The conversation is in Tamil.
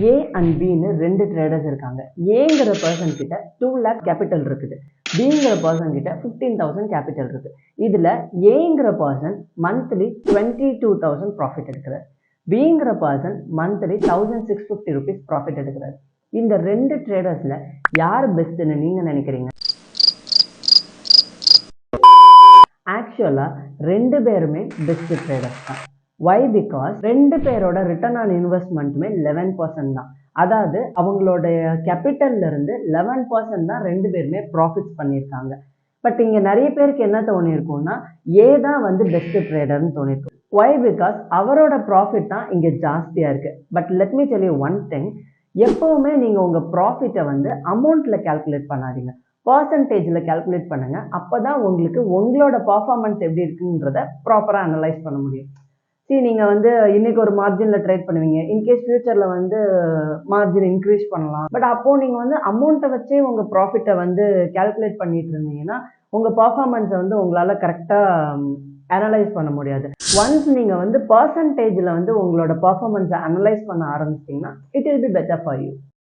ஏ அண்ட் பின்னு ரெண்டு ட்ரேடர்ஸ் இருக்காங்க. ஏங்கிற பர்சன் கிட்ட 2 lakh கேபிட்டல் இருக்குது, பிங்கிற பர்சன் கிட்ட 15,000 கேபிட்டல் இருக்கு. இதுல ஏங்கிற பர்சன் மந்த்லி 22,000 ப்ராஃபிட் எடுக்கிறார், பிங்கிற பர்சன் மந்த்லி 1,650 rupees ப்ராஃபிட் எடுக்கிறார். இந்த ரெண்டு ட்ரேடர்ஸ்ல யார் பெஸ்ட்னு நீங்க நினைக்கிறீங்க? ஆக்சுவலா ரெண்டு பேருமே பெஸ்ட் ட்ரேடர்ஸ் தான். Why? Because ரெண்டு பேரோட ரிட்டர்ன் ஆன் இன்வெஸ்ட்மெண்ட்டுமே 11% தான். அதாவது அவங்களுடைய கேபிட்டல்ல இருந்து 11% தான் ரெண்டு பேருமே ப்ராஃபிட்ஸ் பண்ணியிருக்காங்க. பட் இங்க நிறைய பேருக்கு என்ன தோணியிருக்கும்னா ஏ தான் வந்து பெஸ்ட் ட்ரேடர்னு தோணிருக்கும். Why? Because அவரோட ப்ராஃபிட் தான் இங்க ஜாஸ்தியா இருக்கு. But let me tell you one thing, எப்பவுமே நீங்க உங்க ப்ராஃபிட்டை வந்து அமௌண்ட்ல கால்குலேட் பண்ணாதீங்க, பர்சன்டேஜில் கால்குலேட் பண்ணுங்க. அப்பதான் உங்களுக்கு உங்களோட பர்ஃபார்மன்ஸ் எப்படி இருக்குன்றத ப்ராப்பரா அனலைஸ் பண்ண முடியும். நீங்கள் வந்து இன்னைக்கு ஒரு மார்ஜினில் ட்ரேட் பண்ணுவீங்க, இன்கேஸ் ஃபியூச்சரில் வந்து மார்ஜின் இன்க்ரீஸ் பண்ணலாம். பட் அப்போது நீங்கள் வந்து அமௌண்ட்டை வச்சே உங்கள் ப்ராஃபிட்டை வந்து கால்குலேட் பண்ணிட்டு இருந்தீங்கன்னா உங்கள் பர்ஃபார்மன்ஸை வந்து உங்களால் கரெக்டாக அனலைஸ் பண்ண முடியாது. ஒன்ஸ் நீங்கள் வந்து பர்சன்டேஜில் வந்து உங்களோட பர்ஃபார்மன்ஸை அனலைஸ் பண்ண ஆரம்பிச்சிட்டிங்கன்னா it will be better for you.